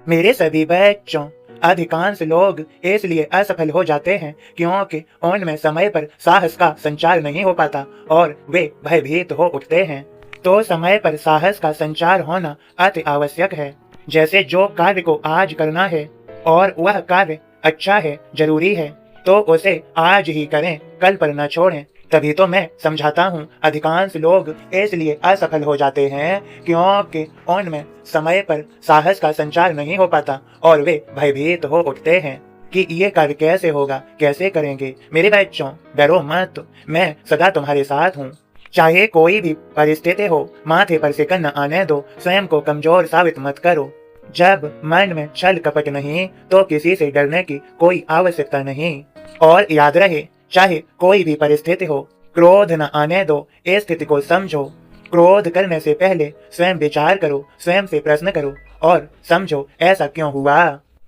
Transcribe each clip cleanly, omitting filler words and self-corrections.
मेरे सभी बच्चों, अधिकांश लोग इसलिए असफल हो जाते हैं क्योंकि उनमें समय पर साहस का संचार नहीं हो पाता और वे भयभीत हो उठते हैं। तो समय पर साहस का संचार होना अति आवश्यक है। जैसे जो कार्य को आज करना है और वह कार्य अच्छा है, जरूरी है, तो उसे आज ही करें, कल पर न छोड़ें। तभी तो मैं समझाता हूँ, अधिकांश लोग इसलिए असफल हो जाते हैं क्योंकि उनमें समय पर साहस का संचार नहीं हो पाता और वे भयभीत हो उठते हैं कि ये कार्य कैसे होगा, कैसे करेंगे। मेरे बच्चों, डरो मत, मैं सदा तुम्हारे साथ हूँ। चाहे कोई भी परिस्थिति हो, माथे पर सिकन न आने दो, स्वयं को कमजोर साबित मत करो। जब मन में छल कपट नहीं तो किसी से डरने की कोई आवश्यकता नहीं। और याद रहे, चाहे कोई भी परिस्थिति हो, क्रोध न आने दो, इस स्थिति को समझो। क्रोध करने से पहले स्वयं विचार करो, स्वयं से प्रश्न करो और समझो ऐसा क्यों हुआ।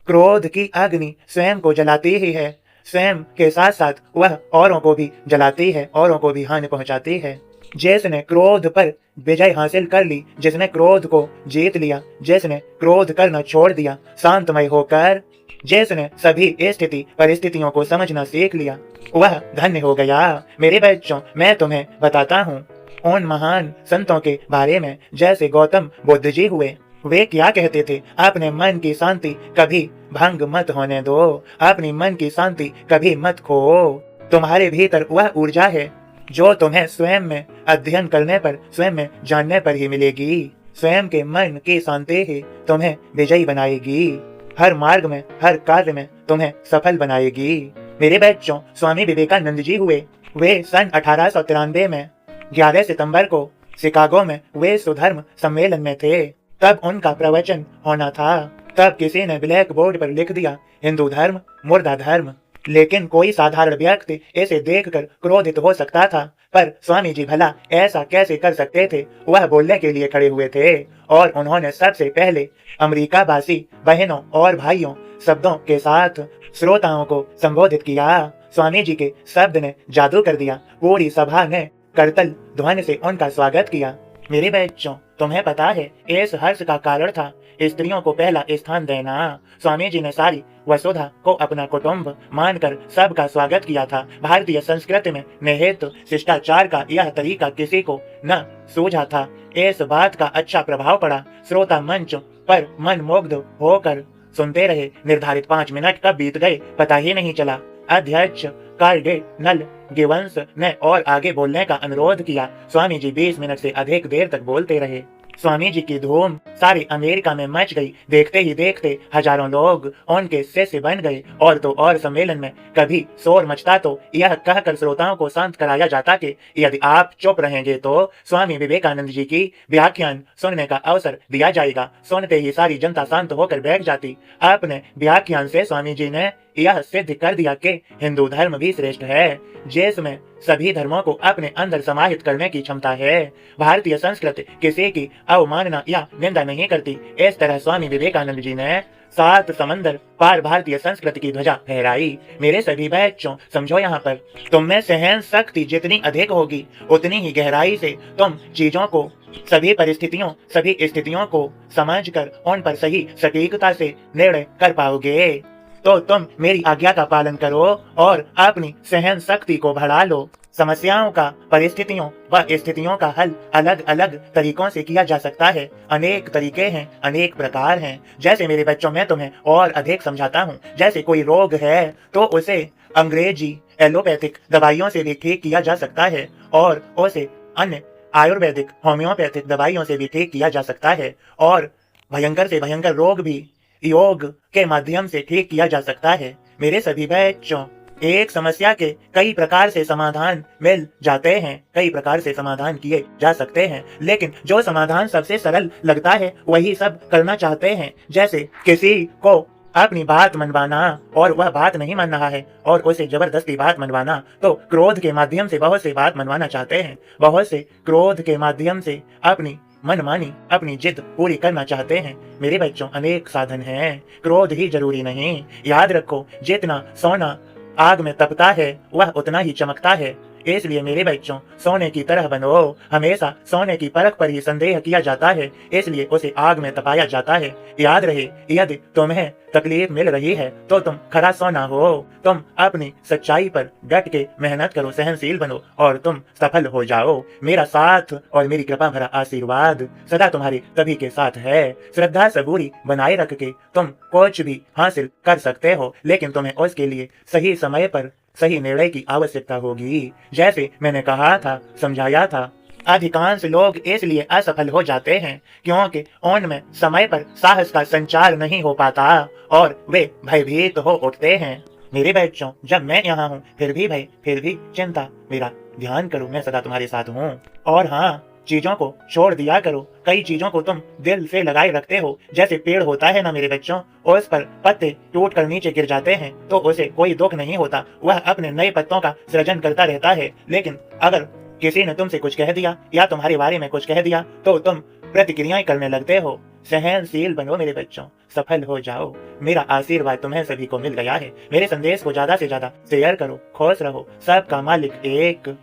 क्रोध की अग्नि स्वयं को जलाती ही है, स्वयं के साथ साथ वह औरों को भी जलाती है, औरों को भी हानि पहुंचाती है। जिसने क्रोध पर विजय हासिल कर ली, जिसने क्रोध को जीत लिया, जिसने क्रोध करना छोड़ दिया, शांतमय होकर जिसने सभी स्थिति परिस्थितियों को समझना सीख लिया, वह धन्य हो गया। मेरे बच्चों, मैं तुम्हें बताता हूँ उन महान संतों के बारे में, जैसे गौतम बुद्ध जी हुए। वे क्या कहते थे? अपने मन की शांति कभी भंग मत होने दो, अपनी मन की शांति कभी मत खो। तुम्हारे भीतर वह ऊर्जा है जो तुम्हें स्वयं में अध्ययन करने पर, स्वयं में जानने पर ही मिलेगी। स्वयं के मन की शांति ही तुम्हें विजयी बनाएगी, हर मार्ग में, हर कार्य में तुम्हें सफल बनाएगी। मेरे बच्चों, स्वामी विवेकानंद जी हुए। वे सन 1893 में 11 सितंबर को शिकागो में विश्व धर्म सम्मेलन में थे। तब उनका प्रवचन होना था। तब किसी ने ब्लैक बोर्ड पर लिख दिया, हिंदू धर्म मुर्दा धर्म। लेकिन कोई साधारण व्यक्ति इसे देखकर क्रोधित हो सकता था, पर स्वामी जी भला ऐसा कैसे कर सकते थे? वह बोलने के लिए खड़े हुए थे और उन्होंने सबसे पहले अमेरिका वासी बहनों और भाइयों शब्दों के साथ श्रोताओं को संबोधित किया। स्वामी जी के शब्द ने जादू कर दिया। पूरी सभा ने करतल ध्वनि से उनका स्वागत किया। मेरे बच्चों, तुम्हें पता है इस हर्ष का कारण था स्त्रियों को पहला स्थान देना। स्वामी जी ने सारी वसुधा को अपना कुटुंब मानकर सबका स्वागत किया था। भारतीय संस्कृति में निहित शिष्टाचार का यह तरीका किसी को न सूझा था। इस बात का अच्छा प्रभाव पड़ा। श्रोता मंच पर मनमुग्ध होकर सुनते रहे। निर्धारित 5 मिनट कब बीत गए पता ही नहीं चला। अध्यक्ष कार्डिनल गिवंस ने और आगे बोलने का अनुरोध किया। स्वामी जी 20 मिनट से अधिक देर तक बोलते रहे। स्वामी जी की धूम सारी अमेरिका में मच गई। देखते ही देखते हजारों लोग उनके शिष्य बन गए। और तो और सम्मेलन में कभी शोर मचता तो यह कहकर श्रोताओं को शांत कराया जाता कि यदि आप चुप रहेंगे तो स्वामी विवेकानंद जी की व्याख्यान सुनने का अवसर दिया जाएगा। सुनते ही सारी जनता शांत होकर बैठ जाती। अपने व्याख्यान से स्वामी जी ने यह सिद्ध कर दिया कि हिंदू धर्म भी श्रेष्ठ है, जिसमें सभी धर्मों को अपने अंदर समाहित करने की क्षमता है। भारतीय संस्कृति किसी की अवमानना या निंदा नहीं करती। इस तरह स्वामी विवेकानंद जी ने 7 समंदर पार भारतीय संस्कृति की ध्वजा फहराई। मेरे सभी बच्चों, समझो यहाँ पर, तुम में सहन शक्ति जितनी अधिक होगी उतनी ही गहराई से तुम चीजों को, सभी परिस्थितियों, सभी स्थितियों को समझकर उन पर सही सटीकता से निर्णय कर पाओगे। तो तुम मेरी आज्ञा का पालन करो और अपनी सहन शक्ति को बढ़ा लो। समस्याओं का, परिस्थितियों व स्थितियों का हल अलग अलग तरीकों से किया जा सकता है। अनेक तरीके हैं, अनेक प्रकार हैं। जैसे मेरे बच्चों, मैं तुम्हें और अधिक समझाता हूँ। जैसे कोई रोग है तो उसे अंग्रेजी एलोपैथिक दवाइयों से भी ठीक किया जा सकता है और उसे अन्य आयुर्वेदिक होम्योपैथिक दवाइयों से भी ठीक किया जा सकता है। और भयंकर से भयंकर रोग भी योग के माध्यम से ठीक किया जा सकता है। मेरे सभी बच्चों, एक समस्या के कई प्रकार से समाधान मिल जाते हैं, कई प्रकार से समाधान किए जा सकते हैं, लेकिन जो समाधान सबसे सरल लगता है वही सब करना चाहते हैं। जैसे किसी को अपनी बात मनवाना और वह बात नहीं मान रहा है और उसे जबरदस्ती बात मनवाना, तो क्रोध के माध्यम से बहुत से बात मनवाना चाहते हैं। बहुत से क्रोध के माध्यम से अपनी मनमानी, अपनी जिद पूरी करना चाहते हैं। मेरे बच्चों, अनेक साधन हैं, क्रोध ही जरूरी नहीं। याद रखो, जितना सोना आग में तपता है वह उतना ही चमकता है। इसलिए मेरे बच्चों सोने की तरह बनो। हमेशा सोने की परख पर ही संदेह किया जाता है, इसलिए उसे आग में तपाया जाता है। याद रहे, यदि तुम्हें तकलीफ मिल रही है तो तुम खरा सोना हो। तुम अपनी सच्चाई पर डट के मेहनत करो, सहनशील बनो और तुम सफल हो जाओ। मेरा साथ और मेरी कृपा भरा आशीर्वाद सदा तुम्हारे सभी के साथ है। श्रद्धा सबूरी बनाए रख के तुम कुछ भी हासिल कर सकते हो, लेकिन तुम्हें उसके लिए सही समय पर सही निर्णय की आवश्यकता होगी। जैसे मैंने कहा था, समझाया था, अधिकांश लोग इसलिए असफल हो जाते हैं क्योंकि उनमें समय पर साहस का संचार नहीं हो पाता और वे भयभीत हो उठते हैं। मेरे बच्चों, जब मैं यहाँ हूँ फिर भी भय, फिर भी चिंता, मेरा ध्यान करो, मैं सदा तुम्हारे साथ हूँ। और हाँ, चीजों को छोड़ दिया करो। कई चीजों को तुम दिल से लगाए रखते हो। जैसे पेड़ होता है ना मेरे बच्चों, उस पर पत्ते टूट कर नीचे गिर जाते हैं तो उसे कोई दुख नहीं होता, वह अपने नए पत्तों का सृजन करता रहता है। लेकिन अगर किसी ने तुमसे कुछ कह दिया या तुम्हारे बारे में कुछ कह दिया तो तुम प्रतिक्रियाएं करने लगते हो। सहनशील बनो मेरे बच्चों, सफल हो जाओ। मेरा आशीर्वाद तुम्हें सभी को मिल गया है। मेरे संदेश को ज्यादा से ज्यादा शेयर करो। खुश रहो, सबका मालिक एक।